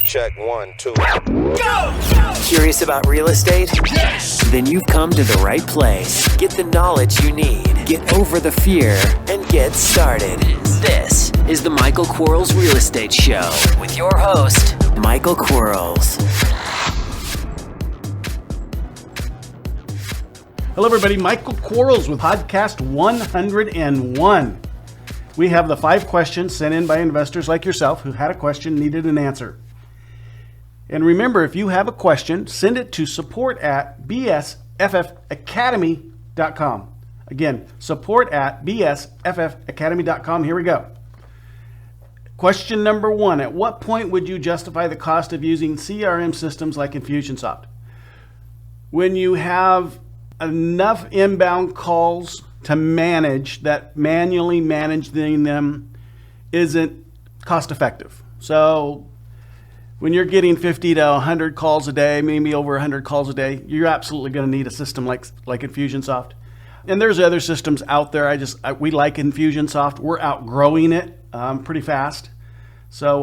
Check 1, 2. Go! Curious about real estate? Yes! Then you've come to the right place. Get the knowledge you need. Get over the fear and get started. This is the Michael Quarles Real Estate Show with your host, Michael Quarles. Hello, everybody. Michael Quarles with podcast 101. We have the 5 questions sent in by investors like yourself who had a question, needed an answer. And remember, if you have a question, send it to support@bsffacademy.com. Again, support@bsffacademy.com. Here we go. Question number 1. At what point would you justify the cost of using CRM systems like Infusion Soft? When you have enough inbound calls to manage that manually managing them isn't cost effective. So when you're getting 50 to 100 calls a day, maybe over 100 calls a day, you're absolutely going to need a system like Infusion Soft. And there's other systems out there. We like Infusion Soft. We're outgrowing it pretty fast. So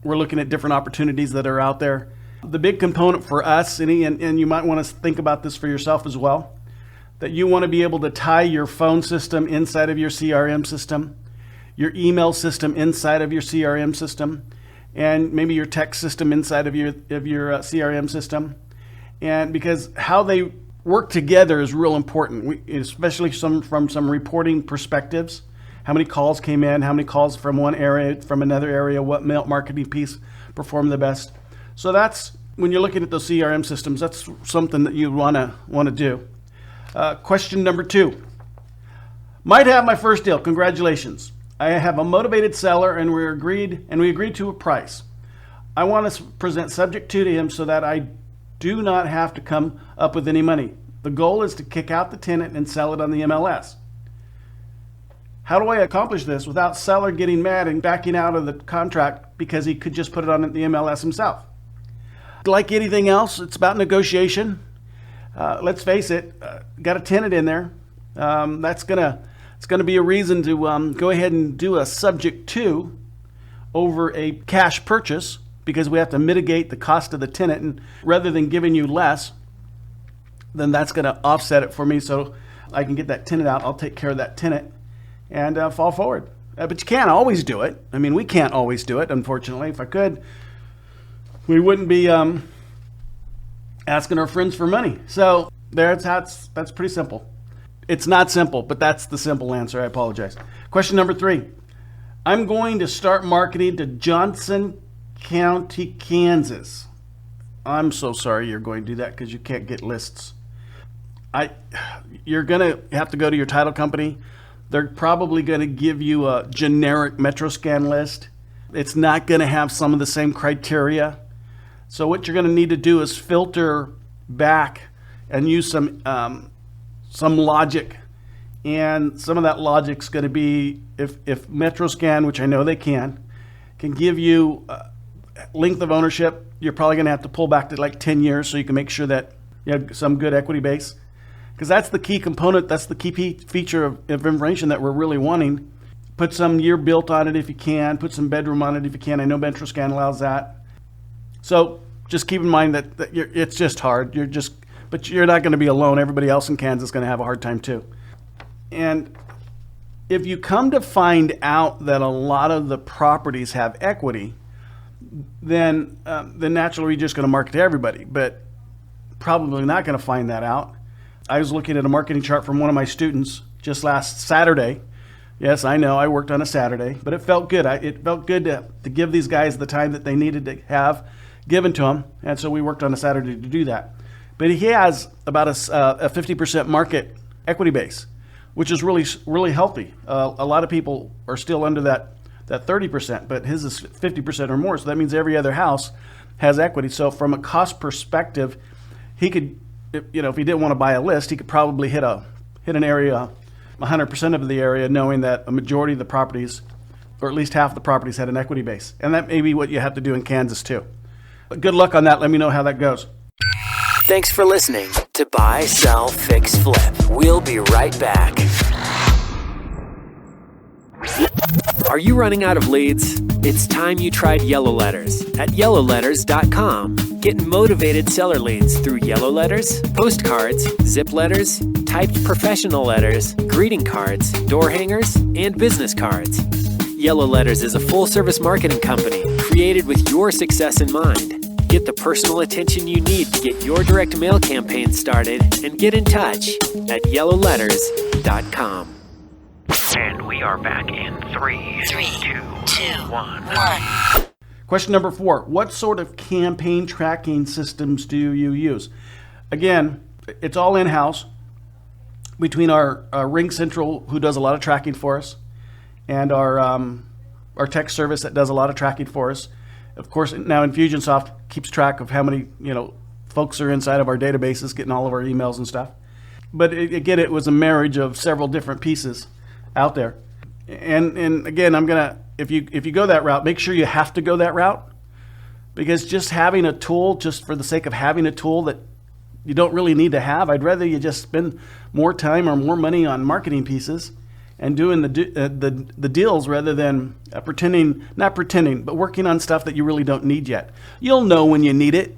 we're looking at different opportunities that are out there. The big component for us, and you might want to think about this for yourself as well, that you want to be able to tie your phone system inside of your CRM system, your email system inside of your CRM system, and maybe your text system inside of your CRM system. And because how they work together is real important, especially from some reporting perspectives. How many calls came in, how many calls from one area, from another area, what marketing piece performed the best. So that's, when you're looking at those CRM systems, that's something that you want to do. Question number 2. Might have my first deal. Congratulations. I have a motivated seller and we agreed to a price. I want to present subject to him so that I do not have to come up with any money. The goal is to kick out the tenant and sell it on the MLS. How do I accomplish this without seller getting mad and backing out of the contract because he could just put it on the MLS himself? Like anything else, it's about negotiation. Let's face it, got a tenant in there. It's going to be a reason to go ahead and do a subject to over a cash purchase, because we have to mitigate the cost of the tenant. And rather than giving you less, then that's going to offset it for me so I can get that tenant out. I'll take care of that tenant and fall forward. But you can't always do it. I mean, we can't always do it, unfortunately. If I could, we wouldn't be asking our friends for money. So that's pretty simple. It's not simple, but that's the simple answer. I apologize. Question number 3. I'm going to start marketing to Johnson County, Kansas. I'm so sorry you're going to do that because you can't get lists. You're going to have to go to your title company. They're probably going to give you a generic MetroScan list. It's not going to have some of the same criteria. So what you're going to need to do is filter back and use some logic. And some of that logic's going to be if MetroScan, which I know they can give you length of ownership, you're probably going to have to pull back to like 10 years so you can make sure that you have some good equity base. Because that's the key component, that's the key feature of information that we're really wanting. Put some year built on it if you can, put some bedroom on it if you can. I know MetroScan allows that. So just keep in mind that it's just hard. But you're not going to be alone. Everybody else in Kansas is going to have a hard time too. And if you come to find out that a lot of the properties have equity, then naturally you're just going to market to everybody. But probably not going to find that out. I was looking at a marketing chart from one of my students just last Saturday. Yes, I know I worked on a Saturday, but it felt good. It felt good to give these guys the time that they needed to have given to them, and so we worked on a Saturday to do that. But he has about a 50% market equity base, which is really, really healthy. A lot of people are still under that 30%, but his is 50% or more, so that means every other house has equity. So from a cost perspective, he could, if he didn't want to buy a list, he could probably hit an area, 100% of the area, knowing that a majority of the properties, or at least half the properties, had an equity base. And that may be what you have to do in Kansas too. But good luck on that. Let me know how that goes. Thanks for listening to Buy, Sell, Fix, Flip. We'll be right back. Are you running out of leads? It's time you tried Yellow Letters at yellowletters.com. Get motivated seller leads through yellow letters, postcards, zip letters, typed professional letters, greeting cards, door hangers, and business cards. Yellow Letters is a full-service marketing company created with your success in mind. Get the personal attention you need to get your direct mail campaign started and get in touch at yellowletters.com. And we are back in 3, 2, 1. Question number 4. What sort of campaign tracking systems do you use? Again, it's all in-house between our Ring Central, who does a lot of tracking for us, and our tech service that does a lot of tracking for us. Of course, now Infusion Soft keeps track of how many folks are inside of our databases, getting all of our emails and stuff. But again, it was a marriage of several different pieces out there. And again, I'm gonna, if you go that route, make sure you have to go that route, because just having a tool just for the sake of having a tool that you don't really need to have, I'd rather you just spend more time or more money on marketing pieces and doing the deals rather than not pretending, but working on stuff that you really don't need yet. You'll know when you need it.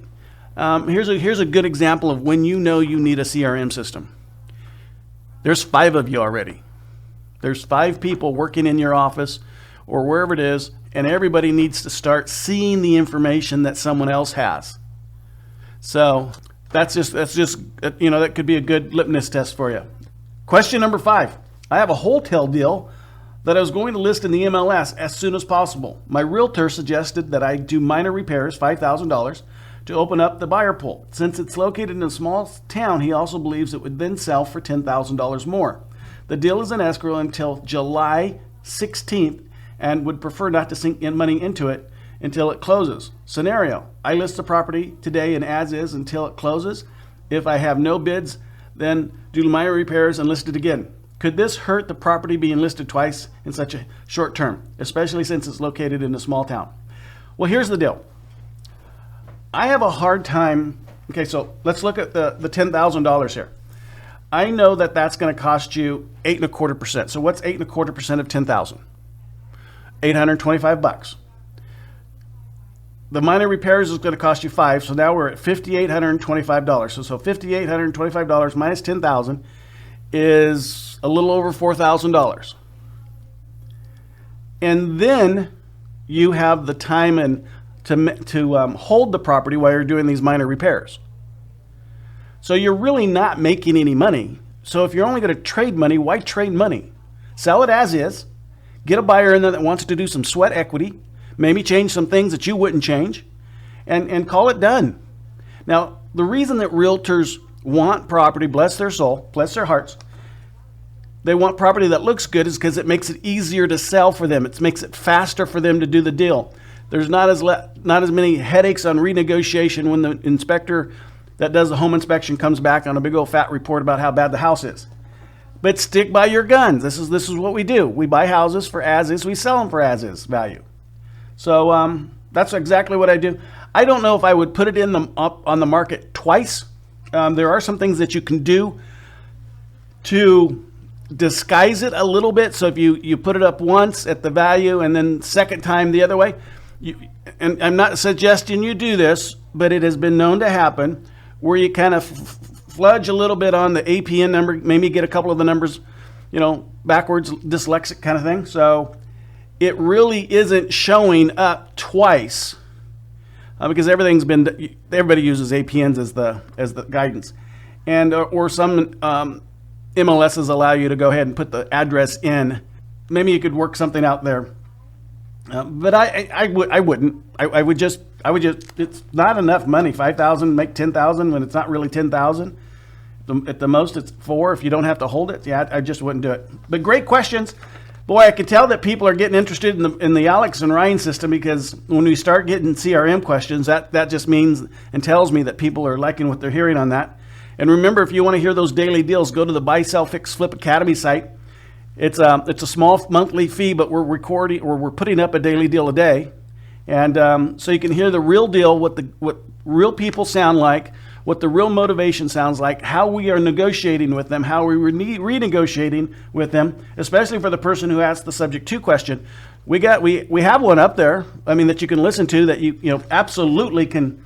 Here's a good example of when you know you need a CRM system. There's 5 of you already. There's 5 people working in your office or wherever it is, and everybody needs to start seeing the information that someone else has. So that's just that could be a good litmus test for you. Question number 5. I have a wholesale deal that I was going to list in the MLS as soon as possible. My realtor suggested that I do minor repairs, $5,000, to open up the buyer pool. Since it's located in a small town, he also believes it would then sell for $10,000 more. The deal is in escrow until July 16th and would prefer not to sink in money into it until it closes. Scenario: I list the property today and as is until it closes. If I have no bids, then do minor repairs and list it again. Could this hurt the property being listed twice in such a short term, especially since it's located in a small town? Well, here's the deal. I have a hard time. Okay, so let's look at the $10,000 here. I know that that's going to cost you 8.25%. So what's 8.25% of 10,000? $825. The minor repairs is going to cost you $5. So now we're at $5,825. So $5,825 minus 10,000 is a little over $4,000. And then you have the time and to hold the property while you're doing these minor repairs. So you're really not making any money. So if you're only going to trade money, why trade money? Sell it as is. Get a buyer in there that wants to do some sweat equity, maybe change some things that you wouldn't change, and call it done. Now, the reason that realtors want property, bless their soul, bless their hearts, they want property that looks good is because it makes it easier to sell for them. It makes it faster for them to do the deal. There's not as many headaches on renegotiation when the inspector that does the home inspection comes back on a big old fat report about how bad the house is. But stick by your guns. This is what we do. We buy houses for as is. We sell them for as is value. So that's exactly what I do. I don't know if I would put it up on the market twice. There are some things that you can do to disguise it a little bit. So if you put it up once at the value and then second time the other way, and I'm not suggesting you do this, but it has been known to happen, where you kind of fludge a little bit on the APN number, maybe get a couple of the numbers, backwards, dyslexic kind of thing. So it really isn't showing up twice because everybody uses APNs as the guidance, and or some MLSs allow you to go ahead and put the address in. Maybe you could work something out there, but I wouldn't. I would just. It's not enough money. 5,000 make 10,000 when it's not really 10,000. At the most, it's 4 if you don't have to hold it. Yeah, I just wouldn't do it. But great questions. Boy, I can tell that people are getting interested in the Alex and Ryan system, because when we start getting CRM questions, that just means and tells me that people are liking what they're hearing on that. And remember, if you want to hear those daily deals, go to the Buy, Sell, Fix, Flip Academy site. It's a small monthly fee, but we're putting up a daily deal a day. And so you can hear the real deal, what real people sound like, what the real motivation sounds like, how we are negotiating with them, how we renegotiating with them, especially for the person who asked the subject to question. We have one up there, that you can listen to, that you absolutely can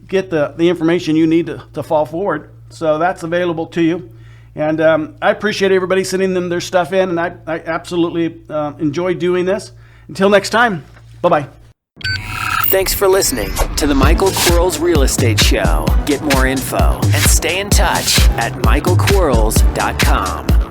get the information you need to fall forward. So that's available to you. And I appreciate everybody sending them their stuff in, and I absolutely enjoy doing this. Until next time, bye-bye. Thanks for listening to the Michael Quarles Real Estate Show. Get more info and stay in touch at michaelquarles.com.